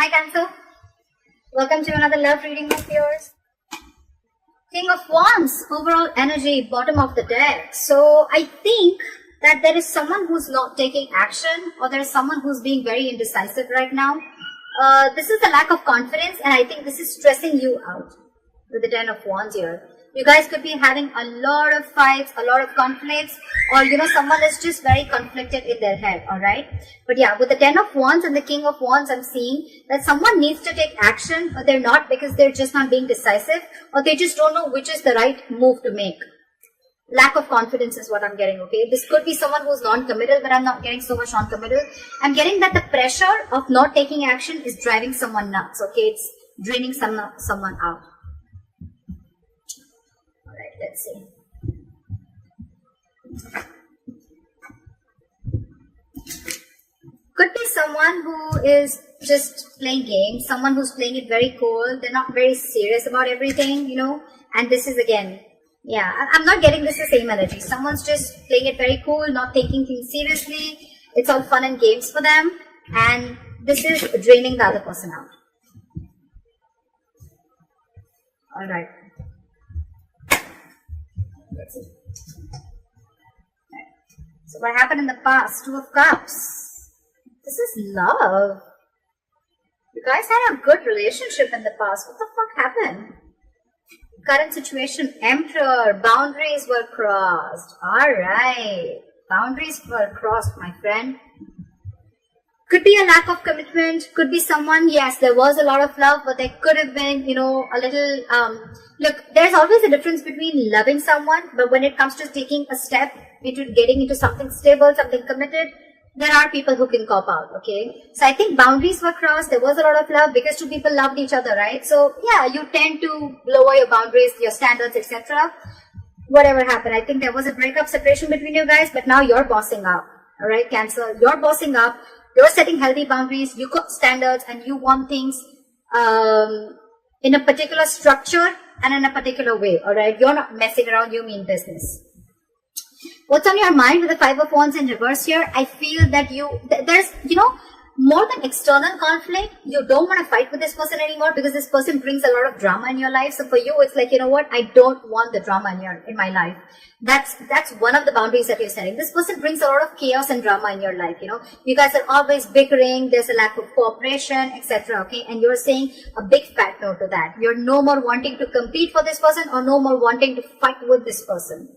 Hi Cancer, welcome to another love reading of yours. King of Wands, overall energy, bottom of the deck. So I think that there is someone who's not taking action, or there is someone who's being very indecisive right now. This is a lack of confidence, and I think this is stressing you out with the Ten of Wands here. You guys could be having a lot of fights, a lot of conflicts, or someone is just very conflicted in their head, alright? But yeah, with the Ten of Wands and the King of Wands, I'm seeing that someone needs to take action, but they're not, because they're just not being decisive, or they just don't know which is the right move to make. Lack of confidence is what I'm getting, okay? This could be someone who's non-committal, but I'm not getting so much non-committal. I'm getting that the pressure of not taking action is driving someone nuts, okay? It's draining someone out. Alright, let's see. Could be someone who is just playing games, someone who's playing it very cool. They're not very serious about everything, and this is again, yeah, I'm not getting this the same energy. Someone's just playing it very cool, not taking things seriously. It's all fun and games for them, and this is draining the other person out. Alright. Let's see. So what happened in the past? Two of Cups. This is love. You guys had a good relationship in the past. What the fuck happened? Current situation, Emperor. Boundaries were crossed. Alright. Boundaries were crossed, my friend. Could be a lack of commitment. Could be someone, yes, there was a lot of love, but there could have been, a little, look, there's always a difference between loving someone, but when it comes to taking a step into getting into something stable, something committed, there are people who can cop out, okay? So I think boundaries were crossed. There was a lot of love because two people loved each other, right? So yeah, you tend to lower your boundaries, your standards, etc. Whatever happened, I think there was a breakup, separation between you guys, but now you're bossing up, all right, Cancer? You're bossing up. You're setting healthy boundaries, you got standards, and you want things in a particular structure and in a particular way, alright? You're not messing around, you mean business. What's on your mind with the Five of Wands in reverse here? I feel that there's, more than external conflict, you don't want to fight with this person anymore because this person brings a lot of drama in your life. So for you, it's like, what? I don't want the drama in my life. That's one of the boundaries that you're setting. This person brings a lot of chaos and drama in your life, You guys are always bickering, there's a lack of cooperation, etc. Okay, and you're saying a big fat no to that. You're no more wanting to compete for this person or no more wanting to fight with this person.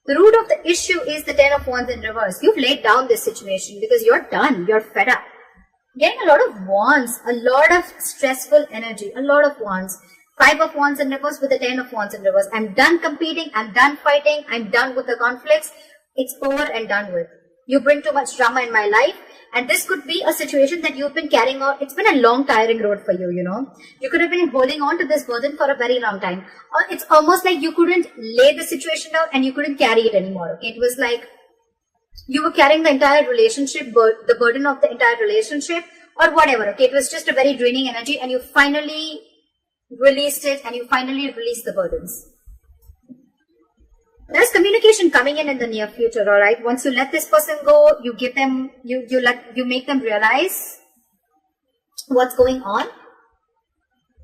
The root of the issue is the Ten of Wands in reverse. You've laid down this situation because you're done. You're fed up. Getting a lot of wands, a lot of stressful energy, a lot of wands. Five of Wands in reverse with the Ten of Wands in reverse. I'm done competing. I'm done fighting. I'm done with the conflicts. It's over and done with. You bring too much drama in my life. And this could be a situation that you've been carrying on. It's been a long, tiring road for you, You could have been holding on to this burden for a very long time. Or it's almost like you couldn't lay the situation down and you couldn't carry it anymore. Okay? It was like you were carrying the entire relationship, the burden of the entire relationship or whatever. Okay? It was just a very draining energy and you finally released it and you finally released the burdens. There's communication coming in the near future, alright? Once you let this person go, you give them, you make them realize what's going on.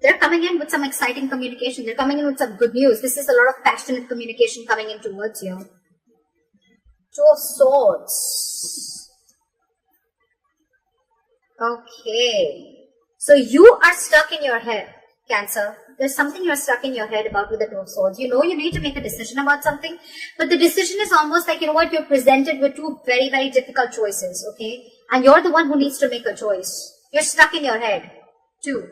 They're coming in with some exciting communication. They're coming in with some good news. This is a lot of passionate communication coming in towards you. Two of Swords. Okay. So you are stuck in your head, Cancer. There's something you're stuck in your head about with the Two of Swords. You need to make a decision about something, but the decision is almost like, you're presented with two very, very difficult choices, okay? And you're the one who needs to make a choice. You're stuck in your head, too.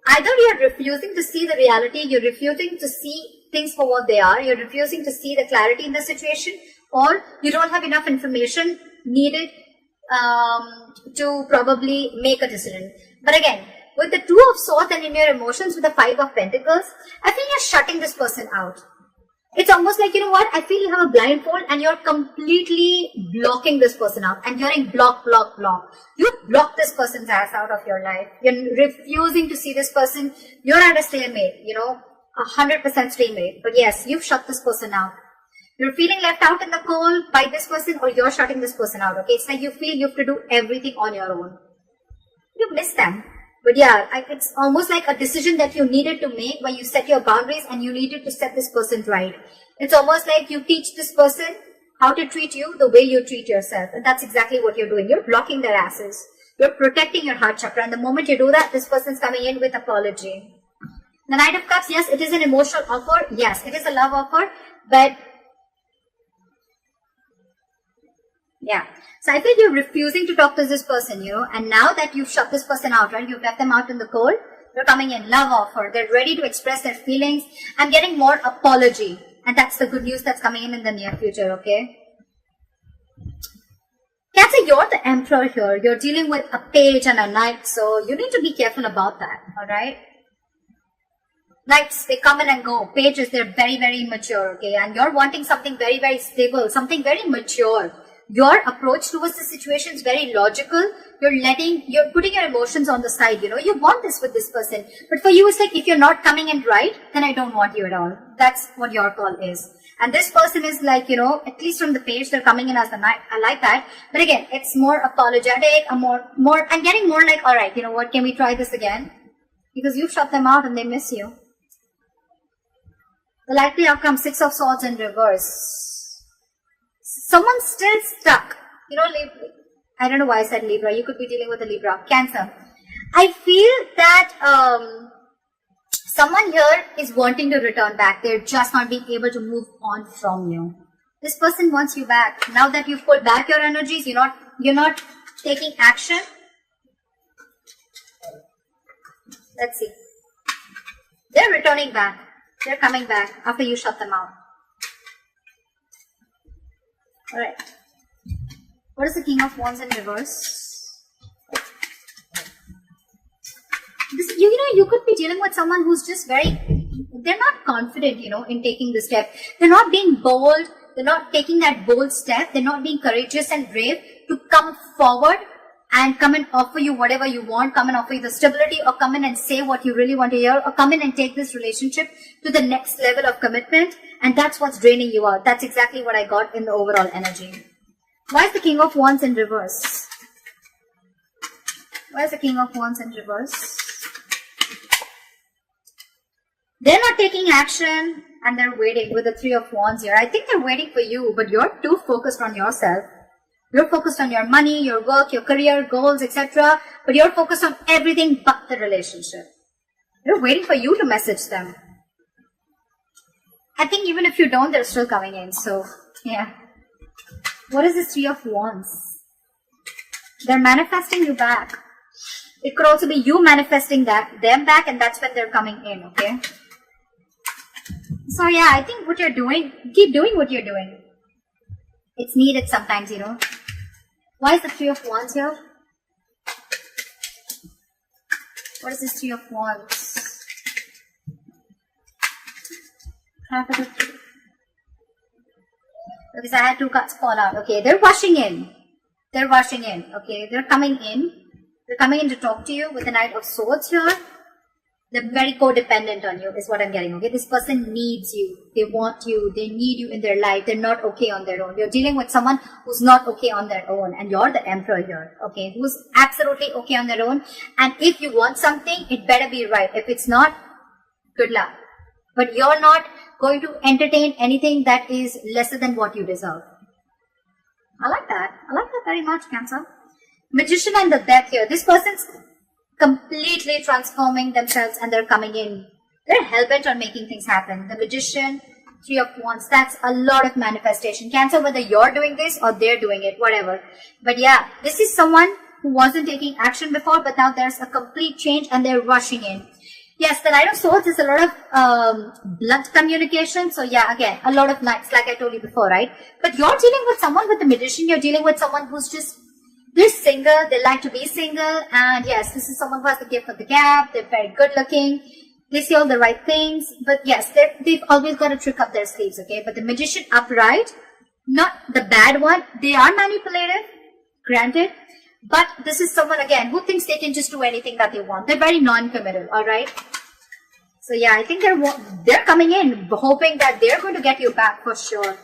Either you're refusing to see the reality, you're refusing to see things for what they are, you're refusing to see the clarity in the situation, or you don't have enough information needed to probably make a decision. But again, with the Two of Swords and in your emotions with the Five of Pentacles, I feel you're shutting this person out. It's almost like, I feel you have a blindfold and you're completely blocking this person out. And you're in block. You block this person's ass out of your life. You're refusing to see this person. You're at a stalemate, 100% stalemate. But yes, you've shut this person out. You're feeling left out in the cold by this person or you're shutting this person out, okay? It's like you feel you have to do everything on your own. you miss them. But yeah, it's almost like a decision that you needed to make when you set your boundaries and you needed to set this person right. It's almost like you teach this person how to treat you the way you treat yourself. And that's exactly what you're doing. You're blocking their asses. You're protecting your heart chakra. And the moment you do that, this person's coming in with apology. The Knight of Cups, yes, it is an emotional offer. Yes, it is a love offer. But yeah. So I feel you're refusing to talk to this person, and now that you've shut this person out, right? You've left them out in the cold. They're coming in, love offer. They're ready to express their feelings. I'm getting more apology. And that's the good news that's coming in the near future, okay? Cancer, you're the Emperor here. You're dealing with a page and a knight, so you need to be careful about that, alright? Knights, they come in and go. Pages, they're very, very mature, okay? And you're wanting something very, very stable, something very mature. Your approach towards the situation is very logical. You're putting your emotions on the side, You want this with this person. But for you, it's like, if you're not coming in right, then I don't want you at all. That's what your call is. And this person is like, at least from the page, they're coming in as the knight. I like that. But again, it's more apologetic, I'm getting more like, all right, what, can we try this again? Because you shut them out and they miss you. The likely outcome, 6 of Swords in reverse. Someone's still stuck. I don't know why I said Libra. You could be dealing with a Libra. Cancer. I feel that someone here is wanting to return back. They're just not being able to move on from you. This person wants you back. Now that you've pulled back your energies, you're not taking action. Let's see. They're returning back. They're coming back after you shut them out. Alright. What is the King of Wands in reverse? You could be dealing with someone who's just they're not confident, in taking the step. They're not being bold. They're not taking that bold step. They're not being courageous and brave to come forward and come and offer you whatever you want, come and offer you the stability, or come in and say what you really want to hear, or come in and take this relationship to the next level of commitment. And that's what's draining you out. That's exactly what I got in the overall energy. Why is the King of Wands in reverse? Why is the King of Wands in reverse? They're not taking action and they're waiting with the 3 of Wands here. I think they're waiting for you, but you're too focused on yourself. You're focused on your money, your work, your career, goals, etc. But you're focused on everything but the relationship. They're waiting for you to message them. I think even if you don't, they're still coming in. So, yeah. What is this 3 of Wands? They're manifesting you back. It could also be you manifesting them back, and that's when they're coming in, okay? So, yeah, I think what you're doing, keep doing what you're doing. It's needed sometimes, Why is the 3 of Wands here? What is this 3 of Wands? Because I had 2 cards fall out. Okay, they're rushing in. They're rushing in. Okay, they're coming in. They're coming in to talk to you with the Knight of Swords here. They're very codependent on you is what I'm getting. Okay, this person needs you. They want you. They need you in their life. They're not okay on their own. You're dealing with someone who's not okay on their own. And you're the Emperor here. Okay, who's absolutely okay on their own. And if you want something, it better be right. If it's not, good luck. But you're not going to entertain anything that is lesser than what you deserve. I like that. I like that very much, Cancer. Magician and the Death here. This person's completely transforming themselves and they're coming in. They're hell-bent on making things happen. The Magician, 3 of Wands, that's a lot of manifestation. Cancer, whether you're doing this or they're doing it, whatever. But yeah, this is someone who wasn't taking action before, but now there's a complete change and they're rushing in. Yes, the Knight of Swords is a lot of blunt communication. So yeah, again, a lot of knights, like I told you before, right? But you're dealing with someone with the Magician. You're dealing with someone who's just, they're single. They like to be single. And yes, this is someone who has the gift of the gab. They're very good looking. They say all the right things. But yes, they've always got to trick up their sleeves, okay? But the Magician upright, not the bad one. They are manipulative, granted. But this is someone, again, who thinks they can just do anything that they want. They're very non-committal, alright? So yeah, I think they're coming in, hoping that they're going to get you back for sure.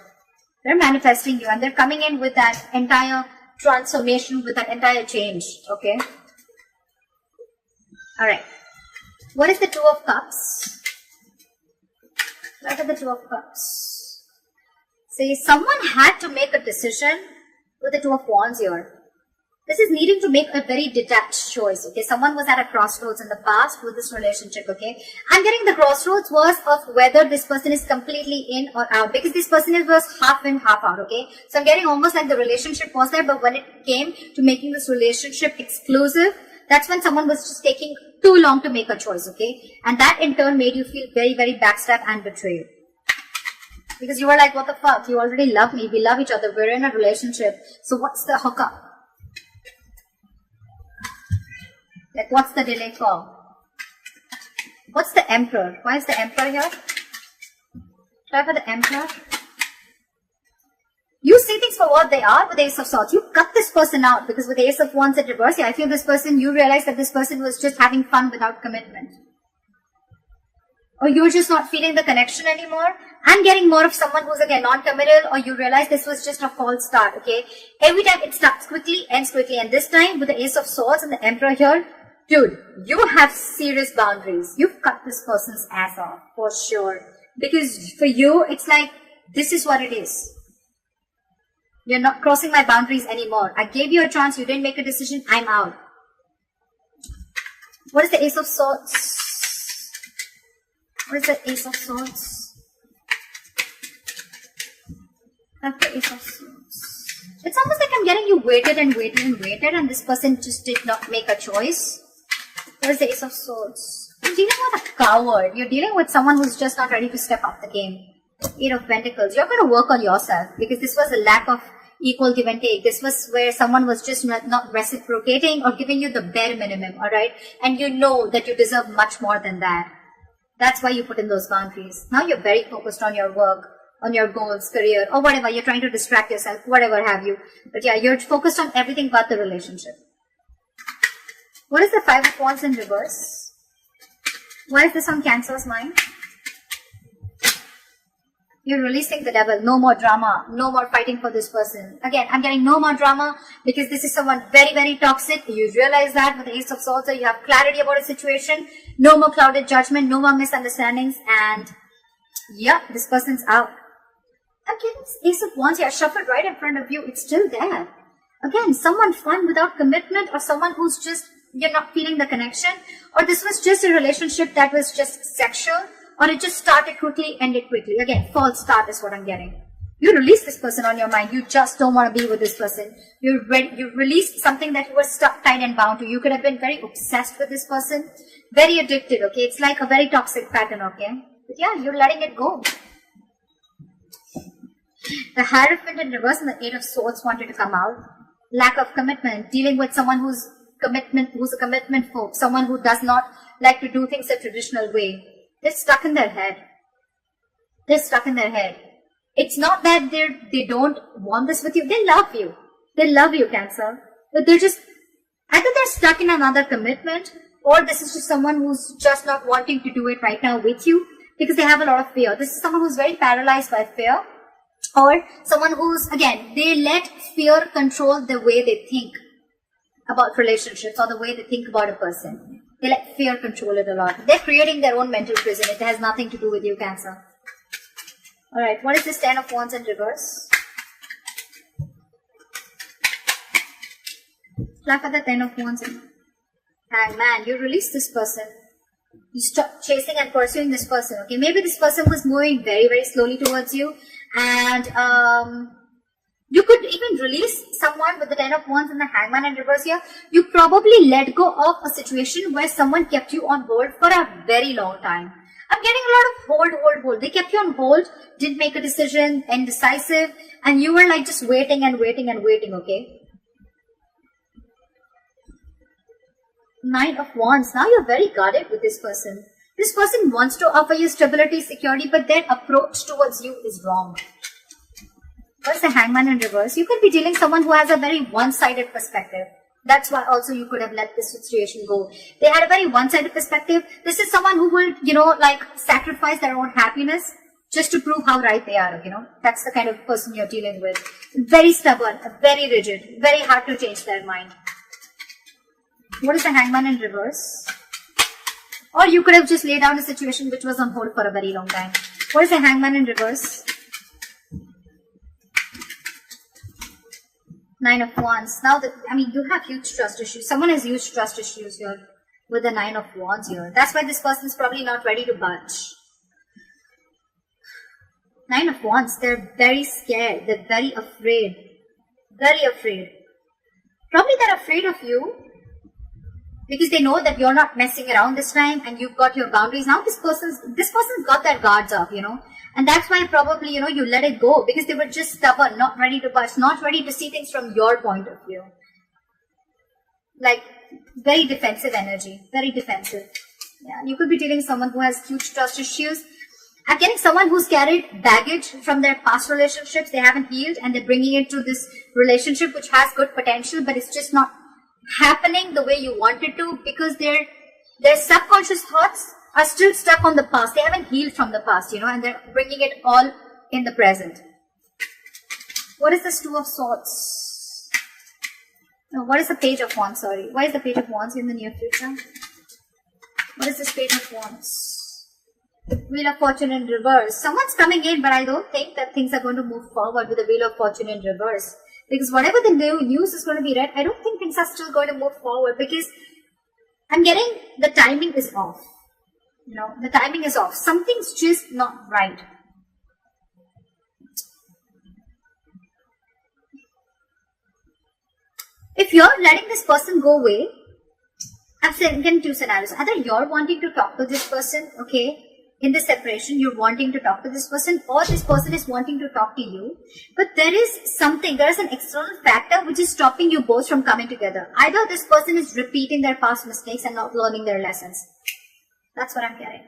They're manifesting you and they're coming in with that entire transformation, with that entire change, okay? Alright. What is the Two of Cups? Look at the Two of Cups. See, someone had to make a decision with the Two of Wands here. This is needing to make a very detached choice, okay? Someone was at a crossroads in the past with this relationship, okay? I'm getting the crossroads was of whether this person is completely in or out, because this person was half in, half out, okay? So I'm getting almost like the relationship was there, but when it came to making this relationship exclusive, that's when someone was just taking too long to make a choice, okay? And that in turn made you feel very, very backstabbed and betrayed. Because you were like, what the fuck? You already love me. We love each other. We're in a relationship. So what's the hookup? Like, what's the delay for? What's the Emperor? Why is the Emperor here? Try for the Emperor. You see things for what they are with the Ace of Swords. You cut this person out because with the Ace of Wands in reverse, yeah, I feel this person, you realize that this person was just having fun without commitment. Or you're just not feeling the connection anymore. I'm getting more of someone who's again non-committal, or you realize this was just a false start, okay? Every time it starts quickly, ends quickly. And this time with the Ace of Swords and the Emperor here, dude, you have serious boundaries. You've cut this person's ass off, for sure. Because for you, it's like, this is what it is. You're not crossing my boundaries anymore. I gave you a chance, you didn't make a decision, I'm out. What is the Ace of Swords? What is the Ace of Swords? That's the Ace of Swords. It's almost like I'm getting you waited and waited and waited, and this person just did not make a choice. What is the Ace of Swords? You're dealing with a coward. You're dealing with someone who's just not ready to step up the game. Eight of Pentacles. You're going to work on yourself because this was a lack of equal give and take. This was where someone was just not reciprocating or giving you the bare minimum, alright? And you know that you deserve much more than that. That's why you put in those boundaries. Now you're very focused on your work, on your goals, career, or whatever. You're trying to distract yourself, whatever have you. But yeah, you're focused on everything but the relationship. What is the Five of Wands in reverse? Why is this on Cancer's mind? You're releasing the devil. No more drama. No more fighting for this person. Again, I'm getting no more drama because this is someone very, very toxic. You realize that with the Ace of Swords, you have clarity about a situation. No more clouded judgment. No more misunderstandings. And yeah, this person's out. Again, this Ace of Wands here shuffled right in front of you. It's still there. Again, someone fun without commitment, or someone who's just, you're not feeling the connection, or this was just a relationship that was just sexual, or it just started quickly, ended quickly. Again, false start is what I'm getting. You release this person on your mind. You just don't want to be with this person. You released something that you were stuck, tied and bound to. You could have been very obsessed with this person, very addicted, okay? It's like a very toxic pattern, okay? But yeah, you're letting it go. The Hierophant in reverse and the Eight of Swords wanted to come out. Lack of commitment, dealing with someone who's a commitment phobe, someone who does not like to do things a traditional way. They're stuck in their head. They're stuck in their head. It's not that they don't want this with you. They love you. They love you, Cancer. But they're just, either they're stuck in another commitment, or this is just someone who's just not wanting to do it right now with you because they have a lot of fear. This is someone who's very paralyzed by fear, or someone who's, again, they let fear control the way they think about relationships or the way they think about a person. They let fear control it a lot. They're creating their own mental prison. It has nothing to do with you, Cancer. Alright, what is this Ten of Wands in reverse? Look at the Ten of Wands in Hangman. You release this person. You stop chasing and pursuing this person, okay? Maybe this person was moving very, very slowly towards you, and you could even release someone with the Ten of Wands and the Hangman in reverse here. You probably let go of a situation where someone kept you on hold for a very long time. I'm getting a lot of hold. They kept you on hold, didn't make a decision, indecisive, and you were like just waiting and waiting and waiting, okay? Nine of Wands. Now you're very guarded with this person. This person wants to offer you stability, security, but their approach towards you is wrong. What's the Hangman in reverse? You could be dealing with someone who has a very one-sided perspective. That's why also you could have let this situation go. They had a very one-sided perspective. This is someone who will, like sacrifice their own happiness just to prove how right they are, That's the kind of person you're dealing with. Very stubborn, very rigid, very hard to change their mind. What is the Hangman in reverse? Or you could have just laid down a situation which was on hold for a very long time. What is the Hangman in reverse? Nine of Wands. Now, you have huge trust issues. Someone has huge trust issues here with the Nine of Wands here. That's why this person is probably not ready to budge. Nine of Wands. They're very scared. They're very afraid. Very afraid. Probably they're afraid of you because they know that you're not messing around this time and you've got your boundaries. Now this person's got their guards up, and that's why probably, you let it go because they were just stubborn, not ready to budge, not ready to see things from your point of view. Like, very defensive energy, very defensive. Yeah, you could be dealing with someone who has huge trust issues. I'm getting someone who's carried baggage from their past relationships. They haven't healed and they're bringing it to this relationship which has good potential, but it's just not happening the way you want it to because their subconscious thoughts are still stuck on the past. They haven't healed from the past, and they're bringing it all in the present. What is this Two of Swords? No, what is the Page of Wands? Sorry. Why is the Page of Wands in the near future? What is this Page of Wands? Wheel of Fortune in reverse. Someone's coming in, but I don't think that things are going to move forward with the Wheel of Fortune in reverse. Because whatever the new news is going to be read, I don't think things are still going to move forward because I'm getting the timing is off. The timing is off. Something's just not right. If you're letting this person go away, I'm saying two scenarios. Either you're wanting to talk to this person, okay, in the separation, you're wanting to talk to this person, or this person is wanting to talk to you. But there is an external factor which is stopping you both from coming together. Either this person is repeating their past mistakes and not learning their lessons. That's what I'm getting.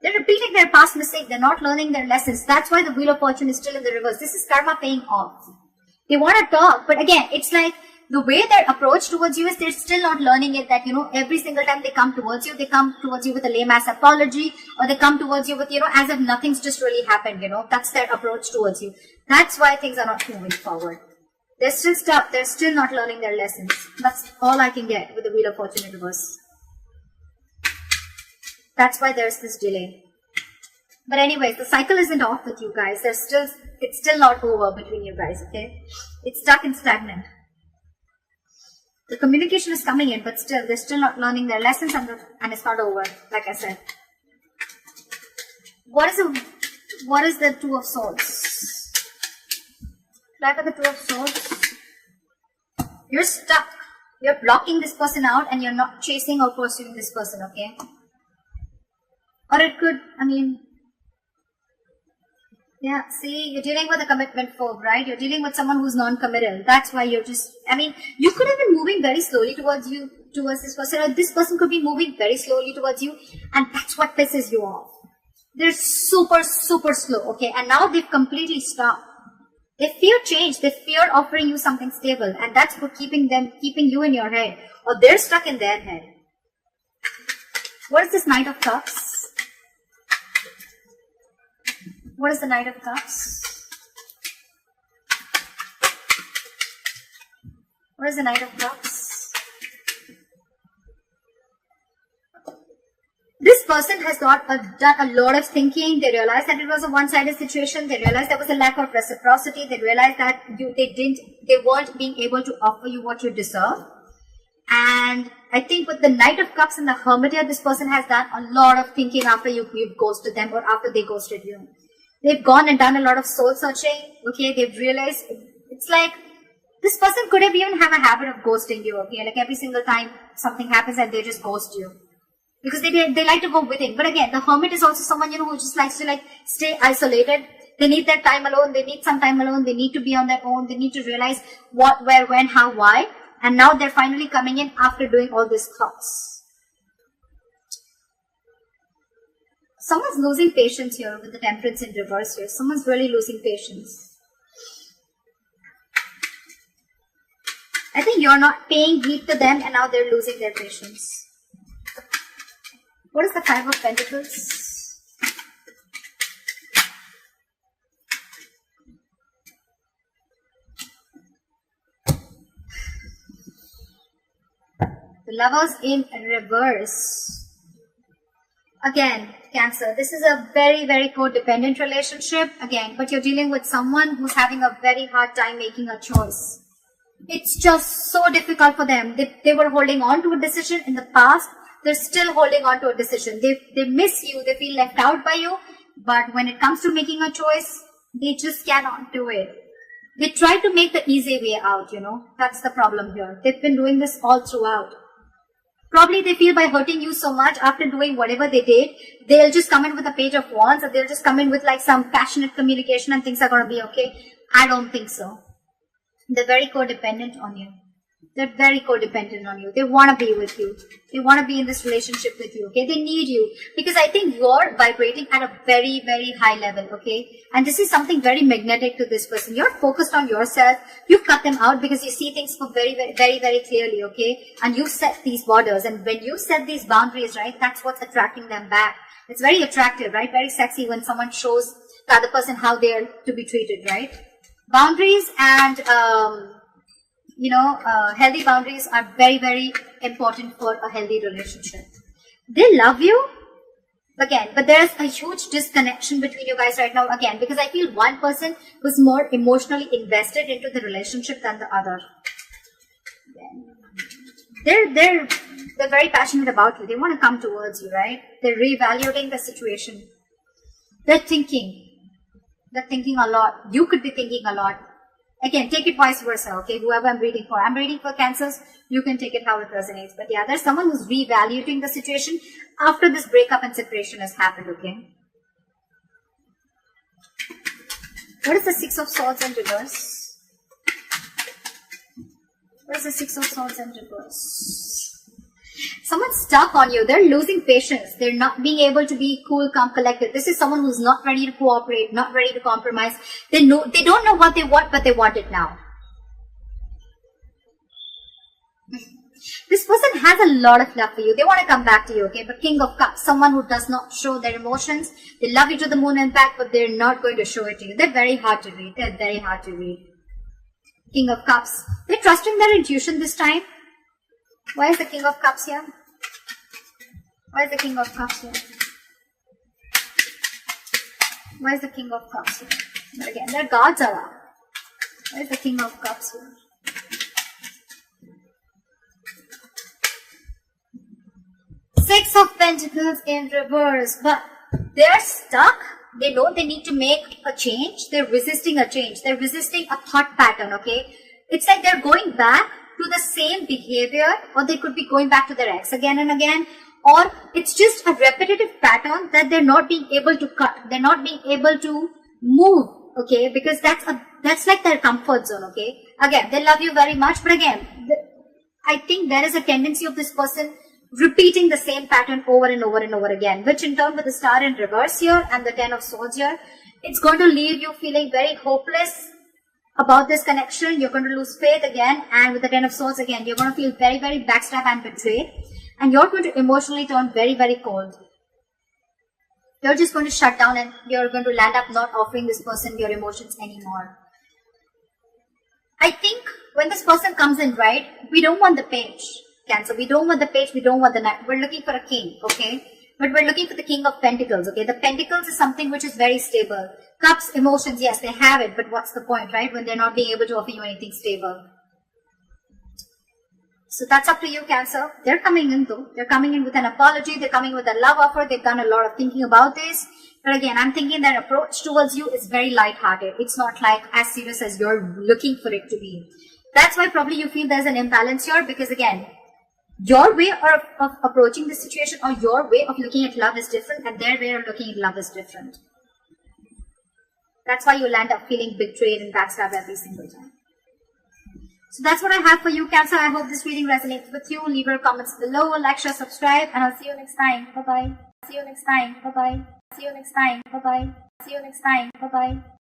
They're repeating their past mistakes. They're not learning their lessons. That's why the Wheel of Fortune is still in the reverse. This is karma paying off. They want to talk, but again, it's like the way their approach towards you is they're still not learning it that, every single time they come towards you with a lame ass apology, or they come towards you with, as if nothing's just really happened, That's their approach towards you. That's why things are not moving forward. They're still stuck. They're still not learning their lessons. That's all I can get with the Wheel of Fortune in reverse. That's why there's this delay. But anyways, the cycle isn't off with you guys. It's still not over between you guys, okay? It's stuck and stagnant. The communication is coming in, but still, they're still not learning their lessons and it's not over, like I said. What is the Two of Swords? Back of the Two of Swords. You're stuck. You're blocking this person out and you're not chasing or pursuing this person, okay? Or it could, yeah, see, you're dealing with a commitment phobe, right? You're dealing with someone who's non-committal. That's why you're just, you could have been moving very slowly towards this person, or this person could be moving very slowly towards you, and that's what pisses you off. They're super, super slow, okay? And now they've completely stopped. They fear change. They fear offering you something stable, and that's for keeping you in your head, or they're stuck in their head. What is this Knight of Cups? What is the Knight of Cups? What is the Knight of Cups? This person has done a lot of thinking. They realized that it was a one-sided situation. They realized there was a lack of reciprocity. They realized that they weren't being able to offer you what you deserve. And I think with the Knight of Cups and the Hermit here, this person has done a lot of thinking after you've ghosted them or after they ghosted you. They've gone and done a lot of soul searching, okay? They've realized, it's like, this person could have even have a habit of ghosting you, okay? Like every single time something happens and they just ghost you. Because they like to go within. But again, the Hermit is also someone, who just likes to stay isolated. They need their time alone. They need some time alone. They need to be on their own. They need to realize what, where, when, how, why. And now they're finally coming in after doing all these thoughts. Someone's losing patience here with the Temperance in reverse here. Someone's really losing patience. I think you're not paying heed to them and now they're losing their patience. What is the Five of Pentacles? The Lovers in reverse. Again, Cancer, this is a very, very codependent relationship. Again, but you're dealing with someone who's having a very hard time making a choice. It's just so difficult for them. They were holding on to a decision in the past. They're still holding on to a decision. They miss you. They feel left out by you. But when it comes to making a choice, they just cannot do it. They try to make the easy way out, you know. That's the problem here. They've been doing this all throughout. Probably they feel by hurting you so much after doing whatever they did, they'll just come in with a page of wands, or they'll just come in with like some passionate communication and things are going to be okay. I don't think so. They're very codependent on you. They're very codependent on you. They want to be with you. They want to be in this relationship with you, okay? They need you because I think you're vibrating at a very, very high level, okay? And this is something very magnetic to this person. You're focused on yourself. You've cut them out because you see things for very, very, very, very clearly, okay? And you set these borders. And when you set these boundaries, right, that's what's attracting them back. It's very attractive, right? Very sexy when someone shows the other person how they are to be treated, right? Boundaries and, healthy boundaries are very, very important for a healthy relationship. They love you, again, but there's a huge disconnection between you guys right now, again, because I feel one person was more emotionally invested into the relationship than the other. They're very passionate about you. They want to come towards you, right? They're reevaluating the situation. They're thinking a lot. You could be thinking a lot. Again, take it vice versa, okay? Whoever I'm reading for. I'm reading for Cancers. You can take it how it resonates. But yeah, there's someone who's reevaluating the situation after this breakup and separation has happened, okay? What is the Six of Swords in reverse? What is the Six of Swords in reverse? Someone's stuck on you. They're losing patience. They're not being able to be cool, calm, collected. This is someone who's not ready to cooperate, not ready to compromise. They don't know what they want, but they want it now. This person has a lot of love for you. They want to come back to you, okay? But King of Cups, someone who does not show their emotions. They love you to the moon and back, but they're not going to show it to you. They're very hard to read. They're very hard to read. King of Cups. They're trusting their intuition this time. Why is the King of Cups here? Why is the King of Cups here? Why is the King of Cups here? But again, their guards are up. Why is the King of Cups here? Six of Pentacles in reverse. But they're stuck. They know they need to make a change. They're resisting a change. They're resisting a thought pattern, okay? It's like they're going back to the same behavior, or they could be going back to their ex again and again, or it's just a repetitive pattern that they're not being able to cut. They're not being able to move, okay? Because that's like their comfort zone, okay? Again, they love you very much, but again, I think there is a tendency of this person repeating the same pattern over and over and over again, which in turn with the Star in reverse here and the Ten of Swords here, it's going to leave you feeling very hopeless about this connection. You're going to lose faith again, and with the Ten of Swords again, you're going to feel very, very backstabbed and betrayed, and you're going to emotionally turn very, very cold. You're just going to shut down, and you're going to land up not offering this person your emotions anymore. I think when this person comes in, right, we don't want the page, Cancer. We don't want the page, we don't want the knight. We're looking for a king, okay? But we're looking for the King of Pentacles, okay? The Pentacles is something which is very stable. Cups, emotions, yes, they have it, but what's the point, right? When they're not being able to offer you anything stable. So that's up to you, Cancer. They're coming in though. They're coming in with an apology. They're coming with a love offer. They've done a lot of thinking about this. But again, I'm thinking their approach towards you is very lighthearted. It's not like as serious as you're looking for it to be. That's why probably you feel there's an imbalance here, because again, your way of approaching the situation or your way of looking at love is different, and their way of looking at love is different. That's why you'll end up feeling betrayed and backstabbed every single time. So that's what I have for you, Cancer. I hope this reading resonates with you. Leave your comments below, like, share, subscribe, and I'll see you next time. Bye-bye. See you next time. Bye-bye. See you next time. Bye-bye. See you next time. Bye-bye.